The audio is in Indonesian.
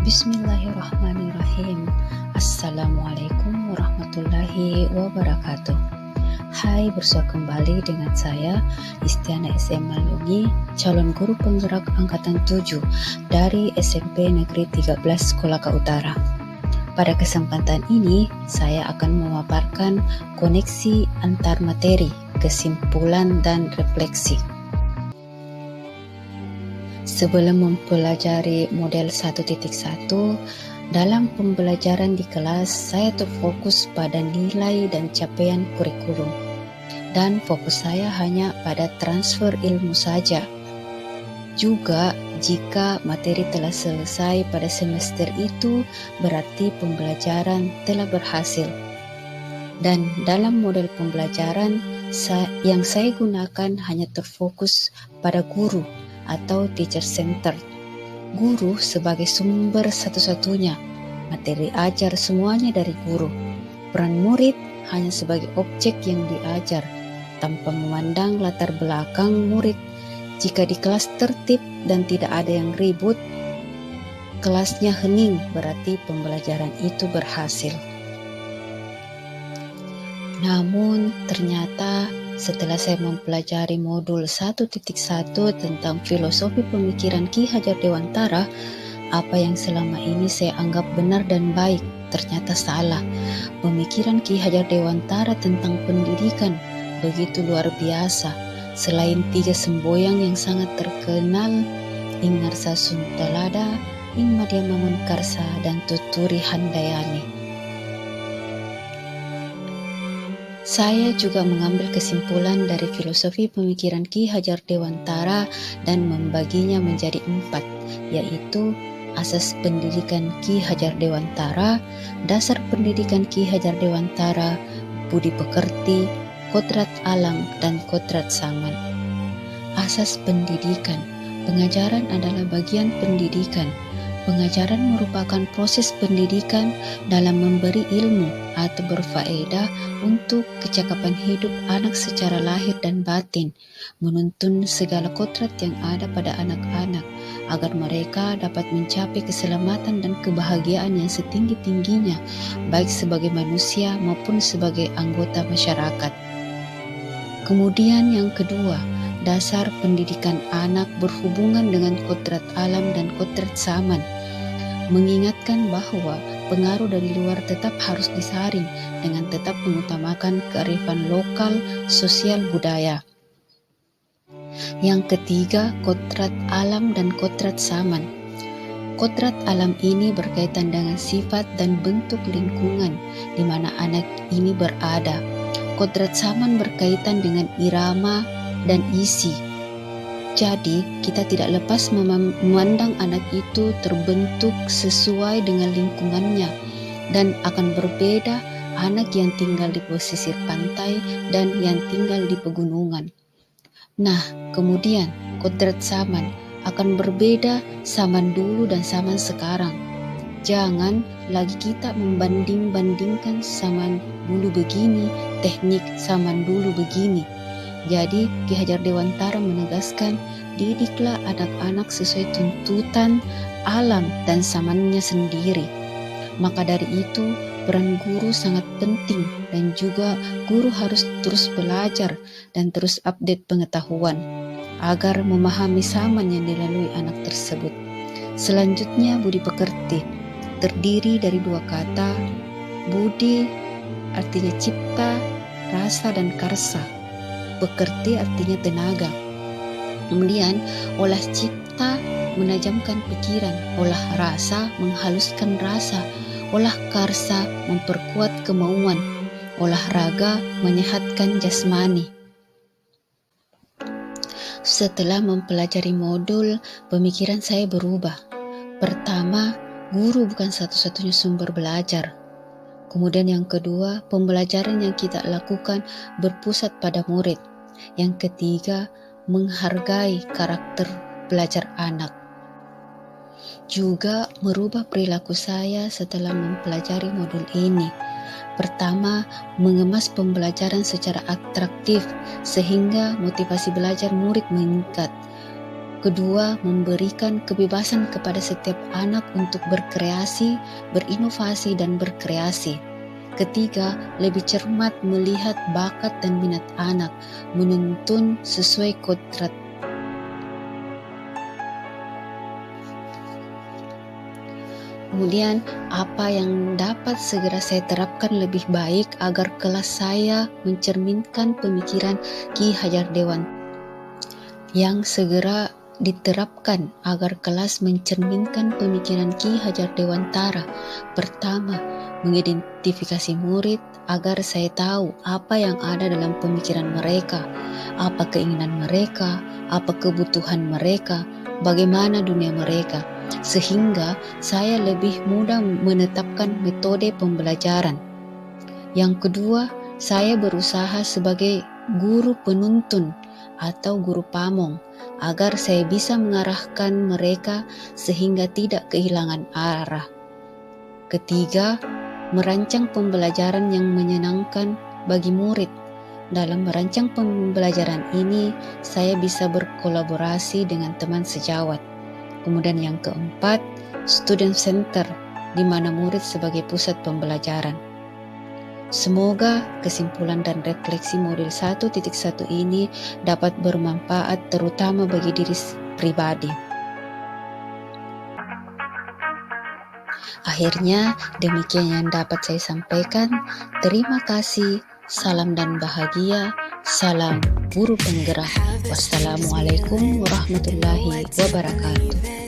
Bismillahirrahmanirrahim. Assalamualaikum warahmatullahi wabarakatuh. Hai, bersua kembali dengan saya Istiana SMA Lungi, calon guru penggerak angkatan 7 dari SMP Negeri 13 Kolaka Utara. Pada kesempatan ini, saya akan memaparkan koneksi antar materi, kesimpulan, dan refleksi. Sebelum mempelajari model 1.1, dalam pembelajaran di kelas saya terfokus pada nilai dan capaian kurikulum, dan fokus saya hanya pada transfer ilmu saja. Juga jika materi telah selesai pada semester itu, berarti pembelajaran telah berhasil. Dan dalam model pembelajaran yang saya gunakan hanya terfokus pada guru atau teacher center. Guru sebagai sumber satu-satunya, materi ajar semuanya dari guru. Peran murid hanya sebagai objek yang diajar, tanpa memandang latar belakang murid. Jika di kelas tertib dan tidak ada yang ribut, kelasnya hening, berarti pembelajaran itu berhasil. Namun ternyata setelah saya mempelajari modul 1.1 tentang filosofi pemikiran Ki Hajar Dewantara, apa yang selama ini saya anggap benar dan baik ternyata salah. Pemikiran Ki Hajar Dewantara tentang pendidikan begitu luar biasa. Selain 3 semboyan yang sangat terkenal, Ing Narsa Suntalada, Ing Madya Mamunkarsa, dan Tuturi Handayani. Saya juga mengambil kesimpulan dari filosofi pemikiran Ki Hajar Dewantara dan membaginya menjadi 4, yaitu asas pendidikan Ki Hajar Dewantara, dasar pendidikan Ki Hajar Dewantara, budi pekerti, kodrat alam, dan kodrat zaman. Asas pendidikan. Pengajaran adalah bagian pendidikan. Pengajaran merupakan proses pendidikan dalam memberi ilmu atau berfaedah untuk kecakapan hidup anak secara lahir dan batin, menuntun segala kodrat yang ada pada anak-anak agar mereka dapat mencapai keselamatan dan kebahagiaan yang setinggi-tingginya, baik sebagai manusia maupun sebagai anggota masyarakat. Kemudian yang kedua, dasar pendidikan anak berhubungan dengan kodrat alam dan kodrat zaman, mengingatkan bahwa pengaruh dari luar tetap harus disaring dengan tetap mengutamakan kearifan lokal, sosial, budaya. Yang ketiga, kodrat alam dan kodrat zaman. Kodrat alam ini berkaitan dengan sifat dan bentuk lingkungan di mana anak ini berada. Kodrat zaman berkaitan dengan irama dan isi. Jadi, kita tidak lepas memandang anak itu terbentuk sesuai dengan lingkungannya, dan akan berbeda anak yang tinggal di pesisir pantai dan yang tinggal di pegunungan. Nah, kemudian kodrat zaman akan berbeda zaman dulu dan zaman sekarang. Jangan lagi kita membanding-bandingkan zaman dulu begini, teknik zaman dulu begini. Jadi Ki Hajar Dewantara menegaskan, didiklah anak-anak sesuai tuntutan alam dan zamannya sendiri. Maka dari itu peran guru sangat penting, dan juga guru harus terus belajar dan terus update pengetahuan agar memahami zaman yang dilalui anak tersebut. Selanjutnya, budi pekerti terdiri dari 2 kata. Budi artinya cipta, rasa, dan karsa. Pekerti artinya tenaga. Kemudian olah cipta menajamkan pikiran, olah rasa menghaluskan rasa, olah karsa memperkuat kemauan, olah raga menyehatkan jasmani. Setelah mempelajari modul, pemikiran saya berubah. Pertama, guru bukan satu-satunya sumber belajar. Kemudian yang kedua, pembelajaran yang kita lakukan berpusat pada murid. Yang ketiga, menghargai karakter belajar anak. Juga merubah perilaku saya setelah mempelajari modul ini. Pertama, mengemas pembelajaran secara atraktif sehingga motivasi belajar murid meningkat. Kedua, memberikan kebebasan kepada setiap anak untuk berkreasi, berinovasi, dan berkreasi. Ketiga, lebih cermat melihat bakat dan minat anak, menuntun sesuai kodrat. Kemudian, apa yang dapat segera saya terapkan lebih baik agar kelas saya mencerminkan pemikiran Ki Hajar Dewantara yang segera diterapkan agar kelas mencerminkan pemikiran Ki Hajar Dewantara. Pertama, mengidentifikasi murid agar saya tahu apa yang ada dalam pemikiran mereka, apa keinginan mereka, apa kebutuhan mereka, bagaimana dunia mereka, sehingga saya lebih mudah menetapkan metode pembelajaran. Yang kedua, saya berusaha sebagai guru penuntun atau guru pamong agar saya bisa mengarahkan mereka sehingga tidak kehilangan arah. Ketiga, merancang pembelajaran yang menyenangkan bagi murid. Dalam merancang pembelajaran ini, saya bisa berkolaborasi dengan teman sejawat. Kemudian yang keempat, student center, di mana murid sebagai pusat pembelajaran. Semoga kesimpulan dan refleksi modul 1.1 ini dapat bermanfaat terutama bagi diri pribadi. Akhirnya, demikian yang dapat saya sampaikan. Terima kasih, salam dan bahagia, salam guru penggerak. Wassalamualaikum warahmatullahi wabarakatuh.